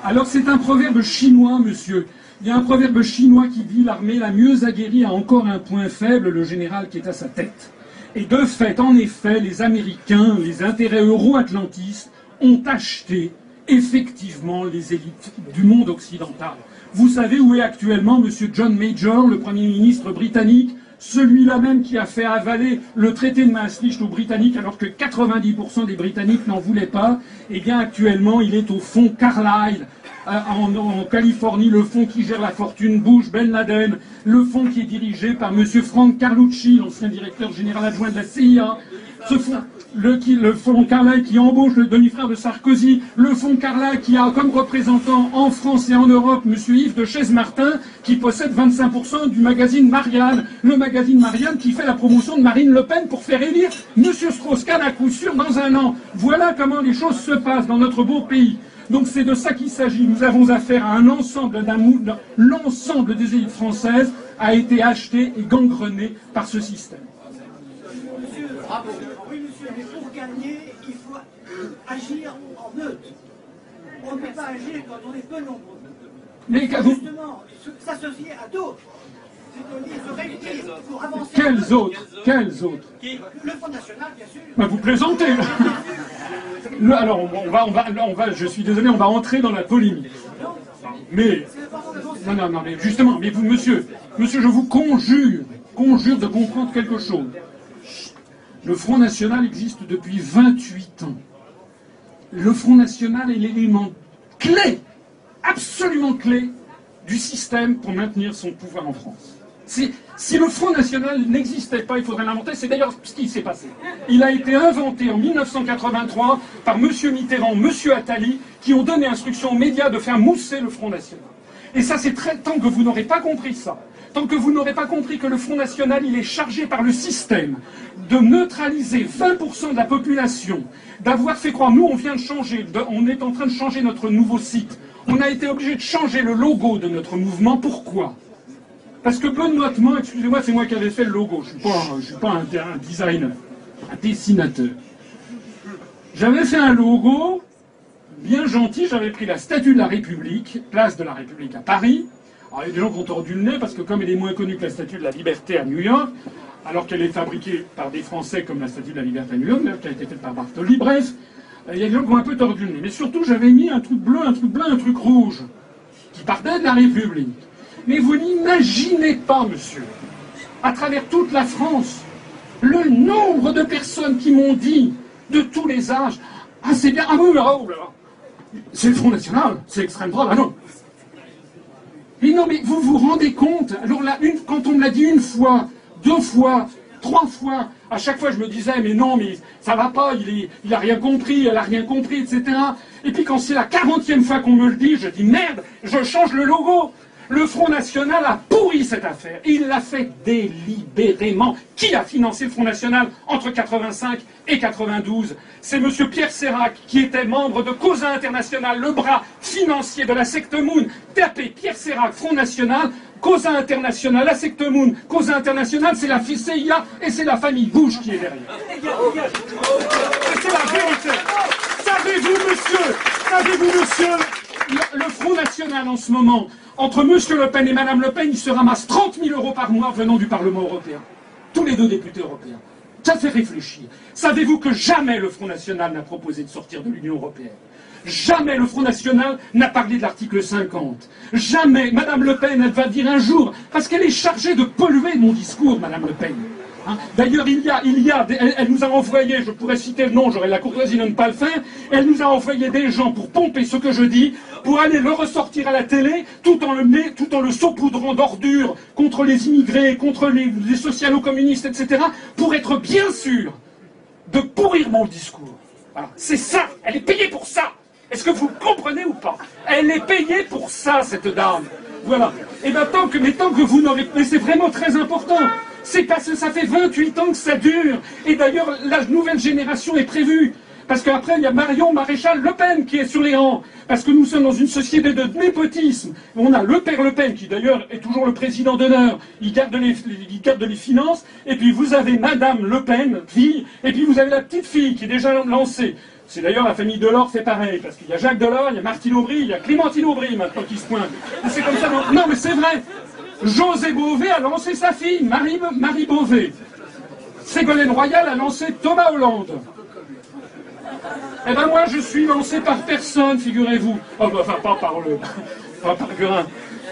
Alors c'est un proverbe chinois, monsieur. Il y a un proverbe chinois qui dit « L'armée la mieux aguerrie a encore un point faible, le général qui est à sa tête ». Et de fait, en effet, les Américains, les intérêts euro-atlantistes, ont acheté effectivement les élites du monde occidental. Vous savez où est actuellement M. John Major, le Premier ministre britannique, celui-là même qui a fait avaler le traité de Maastricht aux Britanniques alors que 90% des Britanniques n'en voulaient pas. Eh bien actuellement il est au fonds Carlyle en Californie, le fonds qui gère la fortune Bush, Ben Laden, le fonds qui est dirigé par M. Frank Carlucci, l'ancien directeur général adjoint de la CIA. Ce fonds, le fonds Carlyle qui embauche le demi-frère de Sarkozy, le fonds Carlyle qui a comme représentant en France et en Europe M. Yves de Chaise-Martin, qui possède 25% du magazine Marianne, le magazine Marianne qui fait la promotion de Marine Le Pen pour faire élire M. Strauss-Kahn à coup sûr dans un an. Voilà comment les choses se passent dans notre beau pays. Donc c'est de ça qu'il s'agit. Nous avons affaire à un ensemble l'ensemble des élites françaises a été acheté et gangrené par ce système. Monsieur, bravo. Oui, monsieur, mais pour gagner, il faut agir en meute. On ne peut pas agir quand on est peu nombreux. Mais justement, s'associer à d'autres. C'est-à-dire se réunir pour avancer. Quels autres? Quels autres? Le Front National, bien sûr. Ben, vous plaisantez. Alors, on va, je suis désolé, on va entrer dans la polémique. Mais, non, mais justement, mais vous, monsieur, je vous conjure de comprendre quelque chose. Le Front National existe depuis 28 ans. Le Front National est l'élément clé, absolument clé, du système pour maintenir son pouvoir en France. Si le Front National n'existait pas, il faudrait l'inventer. C'est d'ailleurs ce qui s'est passé. Il a été inventé en 1983 par M. Mitterrand, M. Attali, qui ont donné instruction aux médias de faire mousser le Front National. Et ça, c'est très... Tant que vous n'aurez pas compris ça, tant que vous n'aurez pas compris que le Front National, il est chargé par le système de neutraliser 20% de la population, d'avoir fait croire... Nous, on vient de changer, on est en train de changer notre nouveau site. On a été obligé de changer le logo de notre mouvement. Pourquoi ? Parce que benoîtement, excusez-moi, c'est moi qui avais fait le logo. Je ne suis pas un designer, un dessinateur. J'avais fait un logo bien gentil. J'avais pris la Statue de la République, place de la République à Paris. Alors il y a des gens qui ont tordu le nez parce que comme elle est moins connue que la Statue de la Liberté à New York, alors qu'elle est fabriquée par des Français comme la Statue de la Liberté à New York, qui a été faite par Bartoli, bref, il y a des gens qui ont un peu tordu le nez. Mais surtout, j'avais mis un truc bleu, un truc blanc, un truc rouge, qui partait de la République. Mais vous n'imaginez pas, monsieur, à travers toute la France, le nombre de personnes qui m'ont dit, de tous les âges, « Ah, c'est bien, ah oui, là, c'est le Front National, c'est l'extrême droite, ah non !» Mais non, mais vous vous rendez compte? Alors là, quand on me l'a dit une fois, 2 fois, 3 fois, à chaque fois je me disais, mais non, mais ça va pas, il a rien compris, elle a rien compris, etc. Et puis quand c'est la 40e fois qu'on me le dit, je dis, merde, je change le logo. Le Front National a pourri cette affaire. Il l'a fait délibérément. Qui a financé le Front National entre 85 et 92? C'est M. Pierre Sérac, qui était membre de Causa International, le bras financier de la secte Moon. Tapez Pierre Sérac, Front National, Causa International, la secte Moon. Causa International, c'est la CIA et c'est la famille Bush qui est derrière. C'est la vérité. Savez-vous, monsieur, le Front National en ce moment, entre M. Le Pen et Mme Le Pen, il se ramasse 30 000 € par mois venant du Parlement européen. Tous les 2 députés européens. Ça fait réfléchir. Savez-vous que jamais le Front National n'a proposé de sortir de l'Union européenne? Jamais le Front National n'a parlé de l'article 50. Jamais. Mme Le Pen, elle va dire un jour, parce qu'elle est chargée de polluer mon discours, Mme Le Pen. Hein? D'ailleurs, elle nous a envoyé, je pourrais citer le nom, j'aurais la courtoisie de ne pas le faire, elle nous a envoyé des gens pour pomper ce que je dis, pour aller le ressortir à la télé, tout en le saupoudrant d'ordures contre les immigrés, contre les socialo-communistes, etc., pour être bien sûr de pourrir mon discours. Voilà. C'est ça, elle est payée pour ça. Est-ce que vous comprenez ou pas? Elle est payée pour ça, cette dame. Voilà. Et bien, tant que vous n'aurez... Mais c'est vraiment très important. C'est parce que ça fait 28 ans que ça dure. Et d'ailleurs, la nouvelle génération est prévue. Parce qu'après, il y a Marion Maréchal Le Pen qui est sur les rangs. Parce que nous sommes dans une société de népotisme. On a le père Le Pen, qui d'ailleurs est toujours le président d'honneur. Il garde les finances. Et puis vous avez Madame Le Pen, fille. Et puis vous avez la petite fille qui est déjà lancée. C'est d'ailleurs la famille Delors fait pareil, parce qu'il y a Jacques Delors, il y a Martine Aubry, il y a Clémentine Aubry maintenant qui se pointe. C'est comme ça. Non mais c'est vrai. José Bové a lancé sa fille, Marie Bové. Ségolène Royal a lancé Thomas Hollande. Eh ben moi je suis lancé par personne, figurez-vous. Oh, enfin pas par Guerin.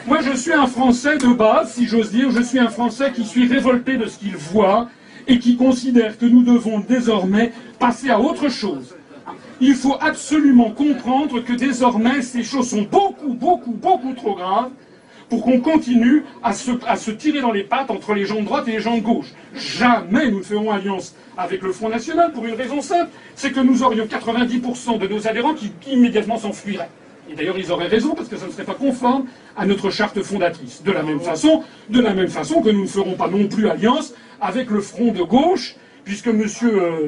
Moi je suis un Français de base, si j'ose dire, je suis un Français qui suis révolté de ce qu'il voit et qui considère que nous devons désormais passer à autre chose. Il faut absolument comprendre que désormais ces choses sont beaucoup trop graves pour qu'on continue à se tirer dans les pattes entre les gens de droite et les gens de gauche. Jamais nous ne ferons alliance avec le Front National pour une raison simple, c'est que nous aurions 90% de nos adhérents qui immédiatement s'enfuiraient. Et d'ailleurs ils auraient raison parce que ça ne serait pas conforme à notre charte fondatrice. De la même façon que nous ne ferons pas non plus alliance avec le Front de gauche, puisque monsieur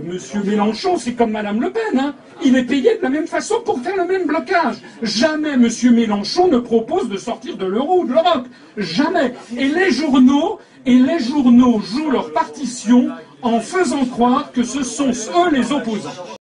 Mélenchon, c'est comme madame Le Pen, hein. Il est payé de la même façon pour faire le même blocage. Jamais monsieur Mélenchon ne propose de sortir de l'euro ou de l'Europe. Jamais. Et les journaux jouent leur partition en faisant croire que ce sont eux les opposants.